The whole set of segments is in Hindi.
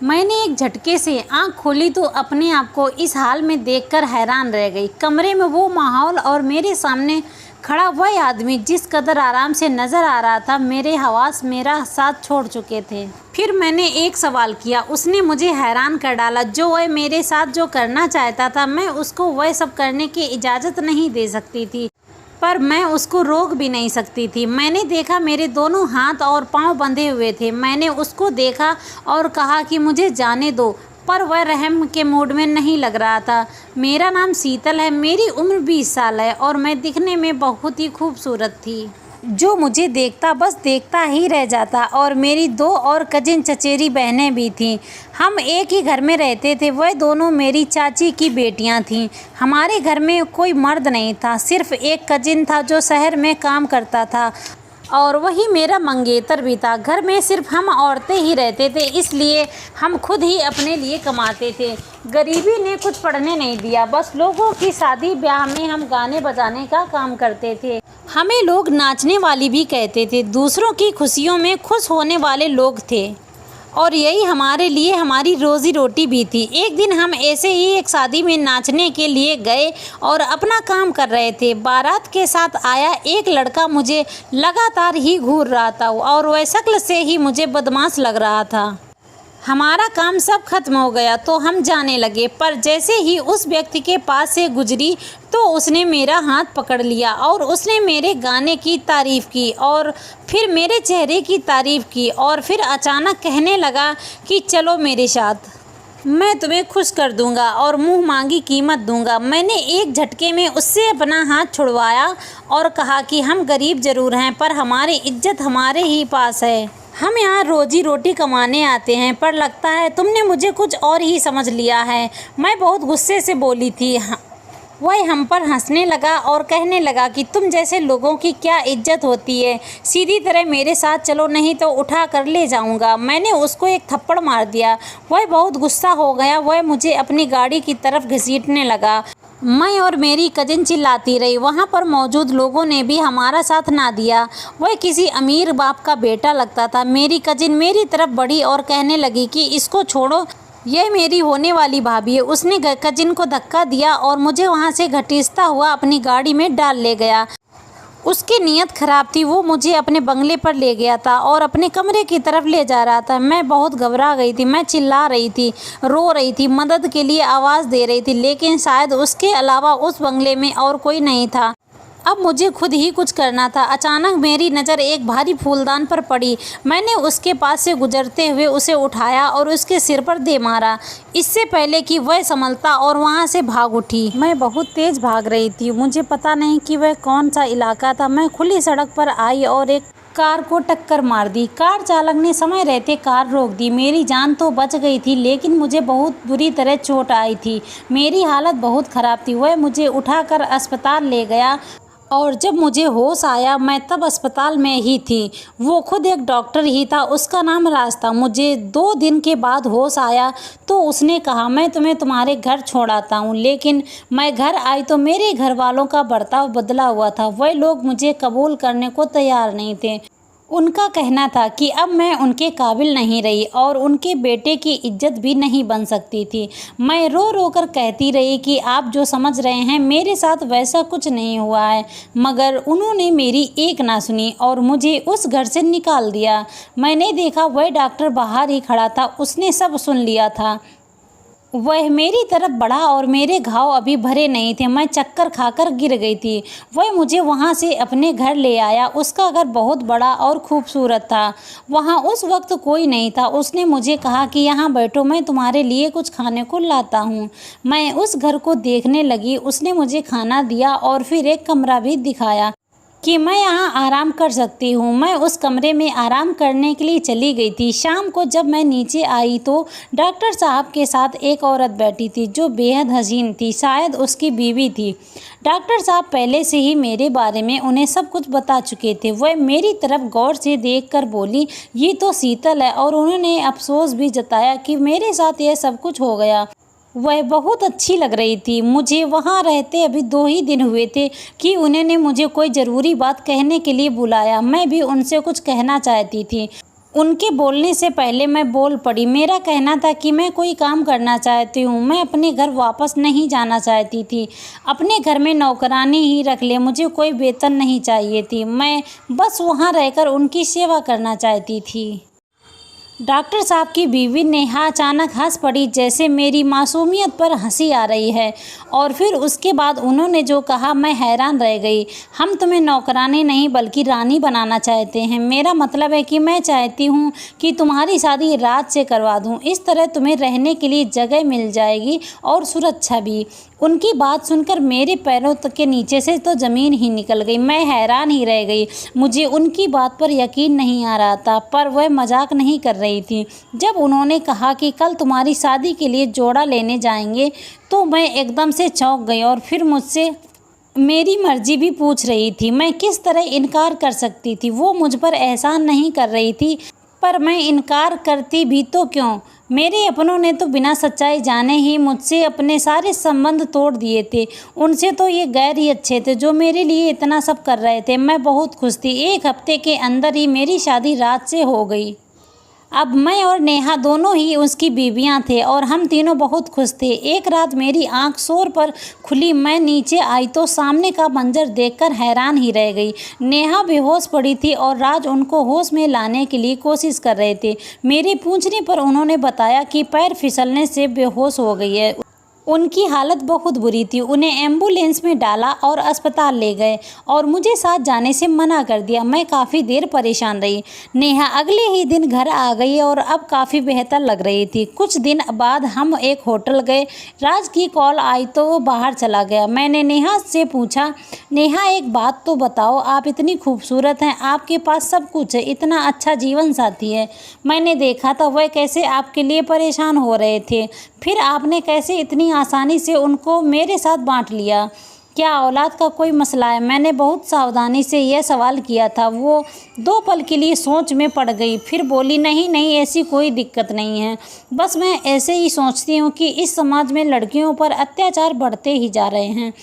मैंने एक झटके से आंख खोली तो अपने आप को इस हाल में देखकर हैरान रह गई। कमरे में वो माहौल और मेरे सामने खड़ा वह आदमी जिस कदर आराम से नज़र आ रहा था, मेरे हवास मेरा साथ छोड़ चुके थे। फिर मैंने एक सवाल किया, उसने मुझे हैरान कर डाला। जो वह मेरे साथ जो करना चाहता था, मैं उसको वह सब करने की इजाज़त नहीं दे सकती थी, पर मैं उसको रोक भी नहीं सकती थी। मैंने देखा मेरे दोनों हाथ और पांव बंधे हुए थे। मैंने उसको देखा और कहा कि मुझे जाने दो, पर वह रहम के मूड में नहीं लग रहा था। मेरा नाम शीतल है, मेरी उम्र 20 साल है और मैं दिखने में बहुत ही खूबसूरत थी। जो मुझे देखता बस देखता ही रह जाता। और मेरी 2 और कजिन चचेरी बहनें भी थीं। हम एक ही घर में रहते थे। वह दोनों मेरी चाची की बेटियां थीं। हमारे घर में कोई मर्द नहीं था, सिर्फ एक कजिन था जो शहर में काम करता था और वही मेरा मंगेतर भी था। घर में सिर्फ हम औरतें ही रहते थे, इसलिए हम खुद ही अपने लिए कमाते थे। गरीबी ने कुछ पढ़ने नहीं दिया, बस लोगों की शादी ब्याह में हम गाने बजाने का काम करते थे। हमें लोग नाचने वाली भी कहते थे। दूसरों की खुशियों में खुश होने वाले लोग थे और यही हमारे लिए हमारी रोज़ी रोटी भी थी। एक दिन हम ऐसे ही एक शादी में नाचने के लिए गए और अपना काम कर रहे थे। बारात के साथ आया एक लड़का मुझे लगातार ही घूर रहा था और वह शक्ल से ही मुझे बदमाश लग रहा था। हमारा काम सब खत्म हो गया तो हम जाने लगे, पर जैसे ही उस व्यक्ति के पास से गुजरी तो उसने मेरा हाथ पकड़ लिया और उसने मेरे गाने की तारीफ़ की और फिर मेरे चेहरे की तारीफ़ की और फिर अचानक कहने लगा कि चलो मेरे साथ, मैं तुम्हें खुश कर दूंगा और मुंह मांगी कीमत दूंगा। मैंने एक झटके में उससे अपना हाथ छुड़वाया और कहा कि हम गरीब ज़रूर हैं, पर हमारी इज्जत हमारे ही पास है। हम यहाँ रोजी रोटी कमाने आते हैं, पर लगता है तुमने मुझे कुछ और ही समझ लिया है। मैं बहुत गुस्से से बोली थी। वह हम पर हंसने लगा और कहने लगा कि तुम जैसे लोगों की क्या इज्जत होती है, सीधी तरह मेरे साथ चलो नहीं तो उठा कर ले जाऊंगा। मैंने उसको एक थप्पड़ मार दिया। वह बहुत गुस्सा हो गया। वह मुझे अपनी गाड़ी की तरफ घसीटने लगा। मैं और मेरी कजिन चिल्लाती रही। वहाँ पर मौजूद लोगों ने भी हमारा साथ ना दिया। वह किसी अमीर बाप का बेटा लगता था। मेरी कजिन मेरी तरफ बढ़ी और कहने लगी कि इसको छोड़ो, यह मेरी होने वाली भाभी है। उसने कजिन को धक्का दिया और मुझे वहाँ से घसीटता हुआ अपनी गाड़ी में डाल ले गया। उसकी नीयत ख़राब थी। वो मुझे अपने बंगले पर ले गया था और अपने कमरे की तरफ ले जा रहा था। मैं बहुत घबरा गई थी। मैं चिल्ला रही थी, रो रही थी, मदद के लिए आवाज़ दे रही थी, लेकिन शायद उसके अलावा उस बंगले में और कोई नहीं था। अब मुझे खुद ही कुछ करना था। अचानक मेरी नज़र एक भारी फूलदान पर पड़ी। मैंने उसके पास से गुजरते हुए उसे उठाया और उसके सिर पर दे मारा, इससे पहले कि वह संभलता और वहाँ से भाग उठी। मैं बहुत तेज़ भाग रही थी। मुझे पता नहीं कि वह कौन सा इलाका था। मैं खुली सड़क पर आई और एक कार को टक्कर मार दी। कार चालक ने समय रहते कार रोक दी। मेरी जान तो बच गई थी, लेकिन मुझे बहुत बुरी तरह चोट आई थी। मेरी हालत बहुत ख़राब थी। वह मुझे उठाकर अस्पताल ले गया और जब मुझे होश आया मैं तब अस्पताल में ही थी। वो खुद एक डॉक्टर ही था। उसका नाम राज था। मुझे 2 दिन के बाद होश आया तो उसने कहा, मैं तुम्हें तुम्हारे घर छोड़ आता हूँ। लेकिन मैं घर आई तो मेरे घर वालों का बर्ताव बदला हुआ था। वह लोग मुझे कबूल करने को तैयार नहीं थे। उनका कहना था कि अब मैं उनके काबिल नहीं रही और उनके बेटे की इज्जत भी नहीं बन सकती थी। मैं रो रो कर कहती रही कि आप जो समझ रहे हैं मेरे साथ वैसा कुछ नहीं हुआ है, मगर उन्होंने मेरी एक ना सुनी और मुझे उस घर से निकाल दिया। मैंने देखा वह डॉक्टर बाहर ही खड़ा था। उसने सब सुन लिया था। वह मेरी तरफ बढ़ा और मेरे घाव अभी भरे नहीं थे। मैं चक्कर खाकर गिर गई थी। वह मुझे वहाँ से अपने घर ले आया। उसका घर बहुत बड़ा और खूबसूरत था। वहाँ उस वक्त कोई नहीं था। उसने मुझे कहा कि यहाँ बैठो, मैं तुम्हारे लिए कुछ खाने को लाता हूँ। मैं उस घर को देखने लगी। उसने मुझे खाना दिया और फिर एक कमरा भी दिखाया कि मैं यहाँ आराम कर सकती हूँ। मैं उस कमरे में आराम करने के लिए चली गई थी। शाम को जब मैं नीचे आई तो डॉक्टर साहब के साथ एक औरत बैठी थी जो बेहद हसीन थी। शायद उसकी बीवी थी। डॉक्टर साहब पहले से ही मेरे बारे में उन्हें सब कुछ बता चुके थे। वह मेरी तरफ गौर से देखकर बोली, ये तो शीतल है, और उन्होंने अफसोस भी जताया कि मेरे साथ यह सब कुछ हो गया। वह बहुत अच्छी लग रही थी। मुझे वहाँ रहते अभी 2 ही दिन हुए थे कि उन्होंने मुझे कोई ज़रूरी बात कहने के लिए बुलाया। मैं भी उनसे कुछ कहना चाहती थी। उनके बोलने से पहले मैं बोल पड़ी। मेरा कहना था कि मैं कोई काम करना चाहती हूँ, मैं अपने घर वापस नहीं जाना चाहती थी। अपने घर में नौकरानी ही रख ले, मुझे कोई वेतन नहीं चाहिए थी। मैं बस वहाँ रहकर उनकी सेवा करना चाहती थी। डॉक्टर साहब की बीवी नेहा अचानक हंस पड़ी, जैसे मेरी मासूमियत पर हंसी आ रही है। और फिर उसके बाद उन्होंने जो कहा, मैं हैरान रह गई। हम तुम्हें नौकरानी नहीं बल्कि रानी बनाना चाहते हैं। मेरा मतलब है कि मैं चाहती हूँ कि तुम्हारी शादी राज से करवा दूँ। इस तरह तुम्हें रहने के लिए जगह मिल जाएगी और सुरक्षा भी। उनकी बात सुनकर मेरे पैरों तक के नीचे से तो ज़मीन ही निकल गई। मैं हैरान ही रह गई। मुझे उनकी बात पर यकीन नहीं आ रहा था, पर वह मजाक नहीं कर रही थी। जब उन्होंने कहा कि कल तुम्हारी शादी के लिए जोड़ा लेने जाएंगे, तो मैं एकदम से चौंक गई और फिर मुझसे मेरी मर्जी भी पूछ रही थी। मैं किस तरह इनकार कर सकती थी? वो मुझ पर एहसान नहीं कर रही थी, पर मैं इनकार करती भी तो क्यों? मेरे अपनों ने तो बिना सच्चाई जाने ही मुझसे अपने सारे संबंध तोड़ दिए थे। उनसे तो ये गैर ही अच्छे थे जो मेरे लिए इतना सब कर रहे थे। मैं बहुत खुश थी। 1 हफ्ते के अंदर ही मेरी शादी राज से हो गई। अब मैं और नेहा दोनों ही उसकी बीवियां थे और हम तीनों बहुत खुश थे। एक रात मेरी आंख शोर पर खुली। मैं नीचे आई तो सामने का मंजर देखकर हैरान ही रह गई। नेहा बेहोश पड़ी थी और राज उनको होश में लाने के लिए कोशिश कर रहे थे। मेरे पूछने पर उन्होंने बताया कि पैर फिसलने से बेहोश हो गई है। उनकी हालत बहुत बुरी थी। उन्हें एम्बुलेंस में डाला और अस्पताल ले गए और मुझे साथ जाने से मना कर दिया। मैं काफ़ी देर परेशान रही। नेहा अगले ही दिन घर आ गई और अब काफ़ी बेहतर लग रही थी। कुछ दिन बाद हम एक होटल गए। राज की कॉल आई तो वो बाहर चला गया। मैंने नेहा से पूछा, नेहा एक बात तो बताओ, आप इतनी खूबसूरत हैं, आपके पास सब कुछ है, इतना अच्छा जीवन साथी है। मैंने देखा था वह कैसे आपके लिए परेशान हो रहे थे, फिर आपने कैसे इतनी आसानी से उनको मेरे साथ बांट लिया। क्या औलाद का कोई मसला है? मैंने बहुत सावधानी से यह सवाल किया था। वो 2 पल के लिए सोच में पड़ गई, फिर बोली, नहीं नहीं, ऐसी कोई दिक्कत नहीं है। बस मैं ऐसे ही सोचती हूँ कि इस समाज में लड़कियों पर अत्याचार बढ़ते ही जा रहे हैं।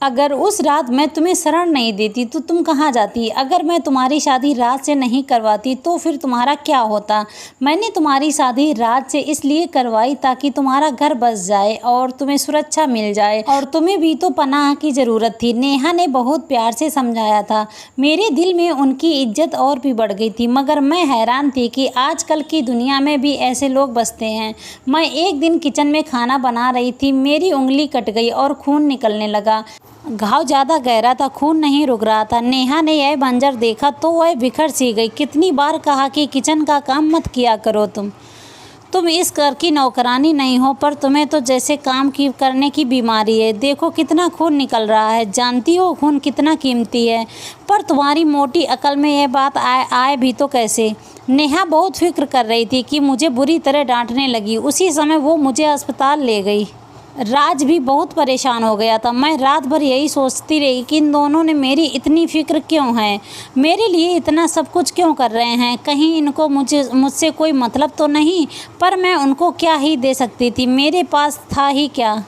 अगर उस रात मैं तुम्हें शरण नहीं देती तो तुम कहाँ जाती? अगर मैं तुम्हारी शादी राज से नहीं करवाती तो फिर तुम्हारा क्या होता? मैंने तुम्हारी शादी राज से इसलिए करवाई ताकि तुम्हारा घर बस जाए और तुम्हें सुरक्षा मिल जाए, और तुम्हें भी तो पनाह की ज़रूरत थी। नेहा ने बहुत प्यार से समझाया था। मेरे दिल में उनकी इज्जत और भी बढ़ गई थी, मगर मैं हैरान थी कि आजकल की दुनिया में भी ऐसे लोग बसते हैं। मैं एक दिन किचन में खाना बना रही थी, मेरी उंगली कट गई और खून निकलने लगा। घाव ज़्यादा गहरा था, खून नहीं रुक रहा था। नेहा ने यह मंजर देखा तो वह बिखर सी गई। कितनी बार कहा कि किचन का काम मत किया करो, तुम इस घर की नौकरानी नहीं हो, पर तुम्हें तो जैसे काम की करने की बीमारी है। देखो कितना खून निकल रहा है, जानती हो खून कितना कीमती है, पर तुम्हारी मोटी अकल में यह बात आए भी तो कैसे? नेहा बहुत फिक्र कर रही थी कि मुझे बुरी तरह डांटने लगी। उसी समय वो मुझे अस्पताल ले गई। राज भी बहुत परेशान हो गया था। मैं रात भर यही सोचती रही कि इन दोनों ने मेरी इतनी फिक्र क्यों है, मेरे लिए इतना सब कुछ क्यों कर रहे हैं। कहीं इनको मुझसे कोई मतलब तो नहीं? पर मैं उनको क्या ही दे सकती थी, मेरे पास था ही क्या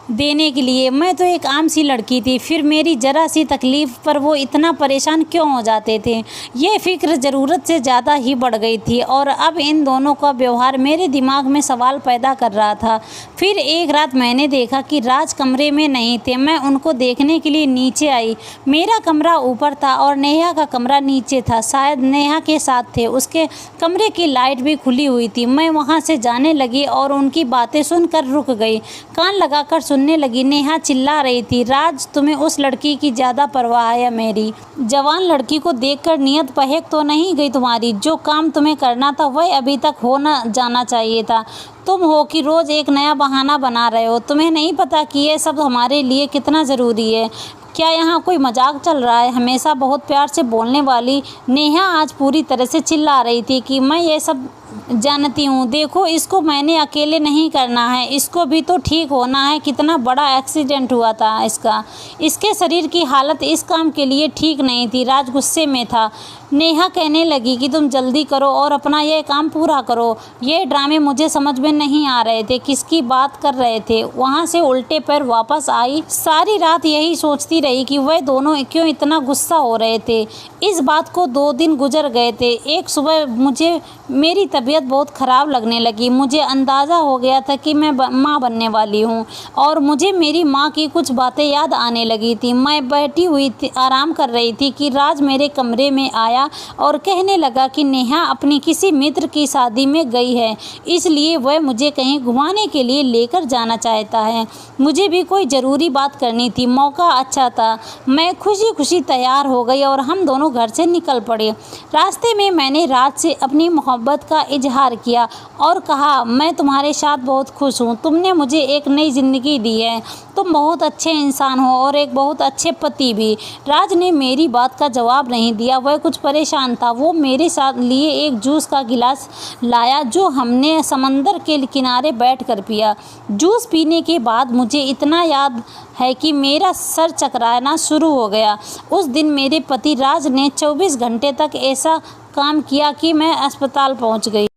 देने के लिए? मैं तो एक आम सी लड़की थी, फिर मेरी ज़रा सी तकलीफ़ पर वो इतना परेशान क्यों हो जाते थे? ये फ़िक्र ज़रूरत से ज़्यादा ही बढ़ गई थी और अब इन दोनों का व्यवहार मेरे दिमाग में सवाल पैदा कर रहा था। फिर एक रात मैंने देखा कि राज कमरे में नहीं थे। मैं उनको देखने के लिए नीचे आई। मेरा कमरा ऊपर था और नेहा का कमरा नीचे था। शायद नेहा के साथ थे। उसके कमरे की लाइट भी खुली हुई थी। मैं वहाँ से जाने लगी और उनकी बातें सुनकर रुक गई। कान लगाकर सुनने लगी। नेहा चिल्ला रही थी, राज तुम्हें उस लड़की की ज़्यादा परवाह है? मेरी जवान लड़की को देखकर नियत बहक तो नहीं गई तुम्हारी? जो काम तुम्हें करना था वह अभी तक हो न जाना चाहिए था। तुम हो कि रोज़ एक नया बहाना बना रहे हो। तुम्हें नहीं पता कि ये सब हमारे लिए कितना ज़रूरी है। क्या यहाँ कोई मजाक चल रहा है? हमेशा बहुत प्यार से बोलने वाली नेहा आज पूरी तरह से चिल्ला रही थी कि मैं ये सब जानती हूँ। देखो, इसको मैंने अकेले नहीं करना है, इसको भी तो ठीक होना है। कितना बड़ा एक्सीडेंट हुआ था इसका। इसके शरीर की हालत इस काम के लिए ठीक नहीं थी। राज गुस्से में था। नेहा कहने लगी कि तुम जल्दी करो और अपना यह काम पूरा करो। ये ड्रामे मुझे समझ में नहीं आ रहे थे, किसकी बात कर रहे थे। वहाँ से उल्टे पैर वापस आई। सारी रात यही सोचती रही कि वह दोनों क्यों इतना गुस्सा हो रहे थे। इस बात को 2 दिन गुजर गए थे। एक सुबह मुझे मेरी तबीयत बहुत ख़राब लगने लगी। मुझे अंदाज़ा हो गया था कि मैं माँ बनने वाली हूँ और मुझे मेरी माँ की कुछ बातें याद आने लगी थी। मैं बैठी हुई थी, आराम कर रही थी कि राज मेरे कमरे में आया और कहने लगा कि नेहा अपनी किसी मित्र की शादी में गई है, इसलिए वह मुझे कहीं घुमाने के लिए लेकर जाना चाहता है। मुझे भी कोई ज़रूरी बात करनी थी। मौका अच्छा था। मैं खुशी खुशी तैयार हो गई और हम दोनों घर से निकल पड़े। रास्ते में मैंने राज से अपनी मोहब्बत का इजहार किया और कहा, मैं तुम्हारे साथ बहुत खुश हूँ। तुमने मुझे एक नई ज़िंदगी दी है। तुम बहुत अच्छे इंसान हो और एक बहुत अच्छे पति भी। राज ने मेरी बात का जवाब नहीं दिया। वह कुछ परेशान था। वो मेरे साथ लिए एक जूस का गिलास लाया जो हमने समंदर के किनारे बैठकर पिया। जूस पीने के बाद मुझे इतना याद है कि मेरा सर चकराना शुरू हो गया। उस दिन मेरे पति राज ने 24 घंटे तक ऐसा काम किया कि मैं अस्पताल पहुंच गई।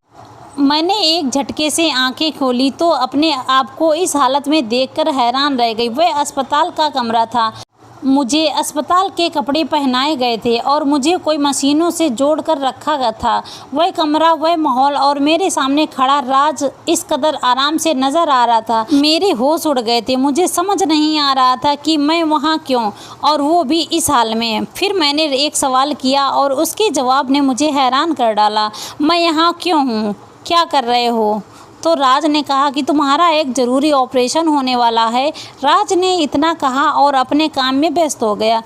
मैंने एक झटके से आंखें खोली तो अपने आप को इस हालत में देखकर हैरान रह गई। वह अस्पताल का कमरा था। मुझे अस्पताल के कपड़े पहनाए गए थे और मुझे कोई मशीनों से जोड़कर रखा गया था। वह कमरा, वह माहौल और मेरे सामने खड़ा राज इस कदर आराम से नज़र आ रहा था। मेरे होश उड़ गए थे। मुझे समझ नहीं आ रहा था कि मैं वहाँ क्यों, और वो भी इस हाल में। फिर मैंने एक सवाल किया और उसके जवाब ने मुझे हैरान कर डाला। मैं यहाँ क्यों हूँ? क्या कर रहे हो? तो राज ने कहा कि तुम्हारा एक ज़रूरी ऑपरेशन होने वाला है। राज ने इतना कहा और अपने काम में व्यस्त हो गया।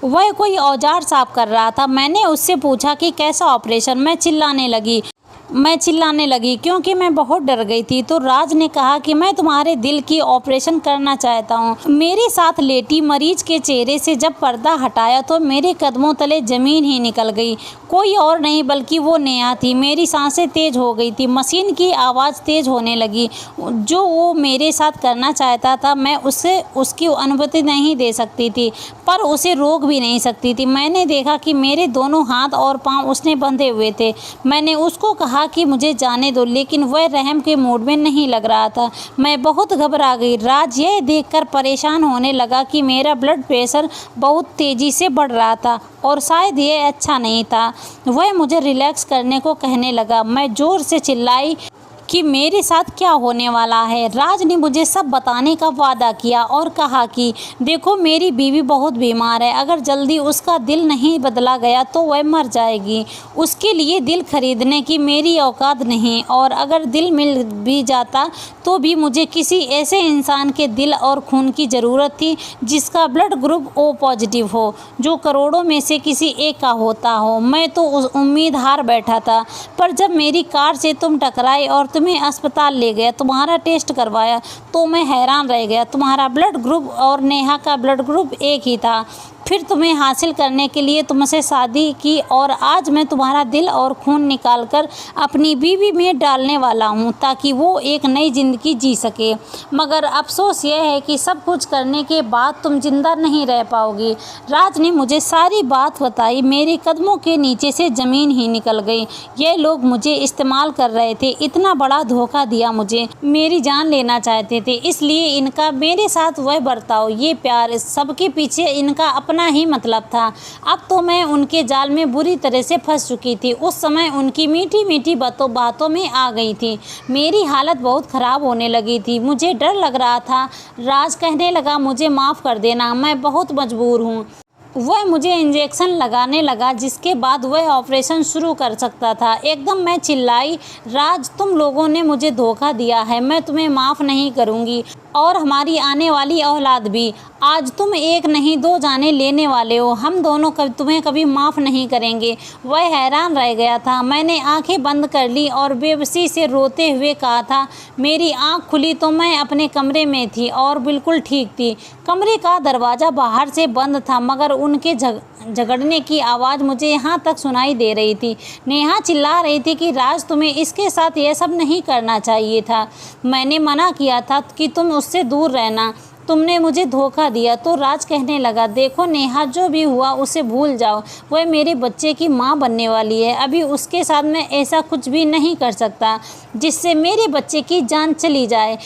वह कोई औजार साफ कर रहा था। मैंने उससे पूछा कि कैसा ऑपरेशन? मैं चिल्लाने लगी क्योंकि मैं बहुत डर गई थी। तो राज ने कहा कि मैं तुम्हारे दिल की ऑपरेशन करना चाहता हूँ। मेरे साथ लेटी मरीज के चेहरे से जब पर्दा हटाया तो मेरे कदमों तले ज़मीन ही निकल गई। कोई और नहीं बल्कि वो नेहा थी। मेरी सांसें तेज हो गई थी। मशीन की आवाज़ तेज होने लगी। जो वो मेरे साथ करना चाहता था मैं उसे उसकी अनुमति नहीं दे सकती थी, पर उसे रोक भी नहीं सकती थी। मैंने देखा कि मेरे दोनों हाथ और पाँव उसने बंधे हुए थे। मैंने उसको कहा कि मुझे जाने दो, लेकिन वह रहम के मूड में नहीं लग रहा था। मैं बहुत घबरा गई। राज यह देखकर परेशान होने लगा कि मेरा ब्लड प्रेशर बहुत तेज़ी से बढ़ रहा था और शायद यह अच्छा नहीं था। वह मुझे रिलैक्स करने को कहने लगा। मैं ज़ोर से चिल्लाई कि मेरे साथ क्या होने वाला है। राज ने मुझे सब बताने का वादा किया और कहा कि देखो, मेरी बीवी बहुत बीमार है। अगर जल्दी उसका दिल नहीं बदला गया तो वह मर जाएगी। उसके लिए दिल खरीदने की मेरी औकात नहीं, और अगर दिल मिल भी जाता तो भी मुझे किसी ऐसे इंसान के दिल और खून की ज़रूरत थी जिसका ब्लड ग्रुप O पॉजिटिव हो, जो करोड़ों में से किसी एक का होता हो। मैं तो उम्मीद हार बैठा था, पर जब मेरी कार से तुम टकराए और तुम्हें अस्पताल ले गया, तुम्हारा टेस्ट करवाया, तो मैं हैरान रह गया। तुम्हारा ब्लड ग्रुप और नेहा का ब्लड ग्रुप एक ही था। फिर तुम्हें हासिल करने के लिए तुमसे शादी की और आज मैं तुम्हारा दिल और खून निकालकर अपनी बीवी में डालने वाला हूँ ताकि वो एक नई ज़िंदगी जी सके। मगर अफसोस यह है कि सब कुछ करने के बाद तुम जिंदा नहीं रह पाओगी। राज ने मुझे सारी बात बताई। मेरे कदमों के नीचे से ज़मीन ही निकल गई। ये लोग मुझे इस्तेमाल कर रहे थे। इतना बड़ा धोखा दिया मुझे। मेरी जान लेना चाहते थे, इसलिए इनका मेरे साथ वह बर्ताव, ये प्यार, सबके पीछे इनका अपना ही मतलब था। अब तो मैं उनके जाल में बुरी तरह से फंस चुकी थी। उस समय उनकी मीठी मीठी बातों में आ गई थी। मेरी हालत बहुत ख़राब होने लगी थी। मुझे डर लग रहा था। राज कहने लगा, मुझे माफ़ कर देना, मैं बहुत मजबूर हूँ। वह मुझे इंजेक्शन लगाने लगा, जिसके बाद वह ऑपरेशन शुरू कर सकता था। एकदम मैं चिल्लाई, राज, तुम लोगों ने मुझे धोखा दिया है। मैं तुम्हें माफ़ नहीं करूँगी और हमारी आने वाली औलाद भी। आज तुम एक नहीं 2 जाने लेने वाले हो। हम दोनों तुम्हें कभी माफ़ नहीं करेंगे। वह हैरान रह गया था। मैंने आंखें बंद कर ली और बेबसी से रोते हुए कहा था। मेरी आंख खुली तो मैं अपने कमरे में थी और बिल्कुल ठीक थी। कमरे का दरवाज़ा बाहर से बंद था, मगर उनके झगड़ने की आवाज़ मुझे यहाँ तक सुनाई दे रही थी। नेहा चिल्ला रही थी कि राज, तुम्हें इसके साथ यह सब नहीं करना चाहिए था। मैंने मना किया था कि तुम उससे दूर रहना, तुमने मुझे धोखा दिया। तो राज कहने लगा, देखो नेहा, जो भी हुआ उसे भूल जाओ। वह मेरे बच्चे की माँ बनने वाली है। अभी उसके साथ मैं ऐसा कुछ भी नहीं कर सकता जिससे मेरे बच्चे की जान चली जाए।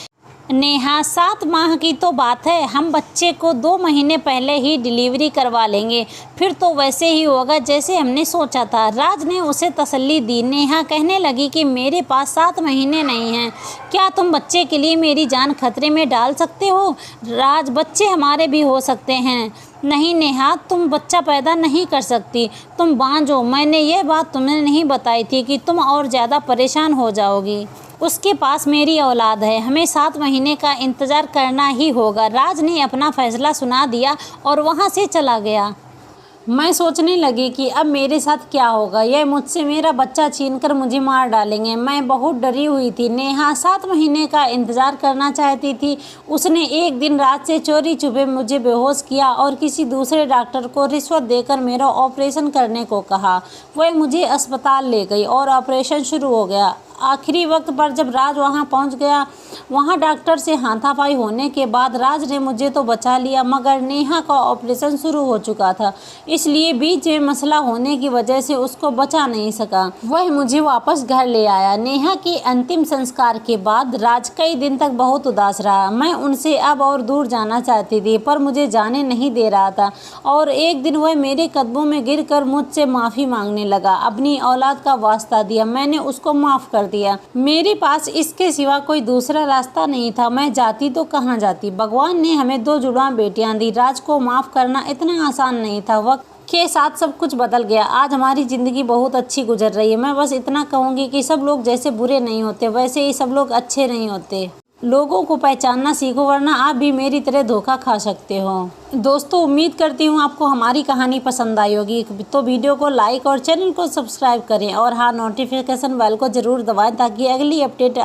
नेहा, 7 माह की तो बात है, हम बच्चे को 2 महीने पहले ही डिलीवरी करवा लेंगे, फिर तो वैसे ही होगा जैसे हमने सोचा था। राज ने उसे तसल्ली दी। नेहा कहने लगी कि मेरे पास 7 महीने नहीं हैं, क्या तुम बच्चे के लिए मेरी जान खतरे में डाल सकते हो? राज, बच्चे हमारे भी हो सकते हैं। नहीं नेहा, तुम बच्चा पैदा नहीं कर सकती, तुम बांझ हो। मैंने ये बात तुम्हें नहीं बताई थी कि तुम और ज़्यादा परेशान हो जाओगी। उसके पास मेरी औलाद है, हमें 7 महीने का इंतज़ार करना ही होगा। राज ने अपना फैसला सुना दिया और वहाँ से चला गया। मैं सोचने लगी कि अब मेरे साथ क्या होगा। यह मुझसे मेरा बच्चा छीनकर मुझे मार डालेंगे। मैं बहुत डरी हुई थी। नेहा 7 महीने का इंतज़ार करना चाहती थी। उसने एक दिन रात से चोरी छुपे मुझे बेहोश किया और किसी दूसरे डॉक्टर को रिश्वत देकर मेरा ऑपरेशन करने को कहा। वह मुझे अस्पताल ले गई और ऑपरेशन शुरू हो गया। आखिरी वक्त पर जब राज वहां पहुंच गया, वहां डॉक्टर से हाथापाई होने के बाद राज ने मुझे तो बचा लिया, मगर नेहा का ऑपरेशन शुरू हो चुका था, इसलिए बीच में मसला होने की वजह से उसको बचा नहीं सका। वह मुझे वापस घर ले आया। नेहा के अंतिम संस्कार के बाद राज कई दिन तक बहुत उदास रहा। मैं उनसे अब और दूर जाना चाहती थी, पर मुझे जाने नहीं दे रहा था। और एक दिन वह मेरे कदमों में गिरकर मुझसे माफ़ी मांगने लगा, अपनी औलाद का वास्ता दिया। मैंने उसको माफ़ कर दिया। मेरे पास इसके सिवा कोई दूसरा रास्ता नहीं था। मैं जाती तो कहाँ जाती। भगवान ने हमें 2 जुड़वा बेटियां दी। राज को माफ़ करना इतना आसान नहीं था। वक्त के साथ सब कुछ बदल गया। आज हमारी ज़िंदगी बहुत अच्छी गुजर रही है। मैं बस इतना कहूँगी कि सब लोग जैसे बुरे नहीं होते, वैसे ही सब लोग अच्छे नहीं होते। लोगों को पहचानना सीखो, वरना आप भी मेरी तरह धोखा खा सकते हो। दोस्तों, उम्मीद करती हूँ आपको हमारी कहानी पसंद आई होगी। तो वीडियो को लाइक और चैनल को सब्सक्राइब करें और हाँ, नोटिफिकेशन बेल को ज़रूर दबाएं ताकि अगली अपडेट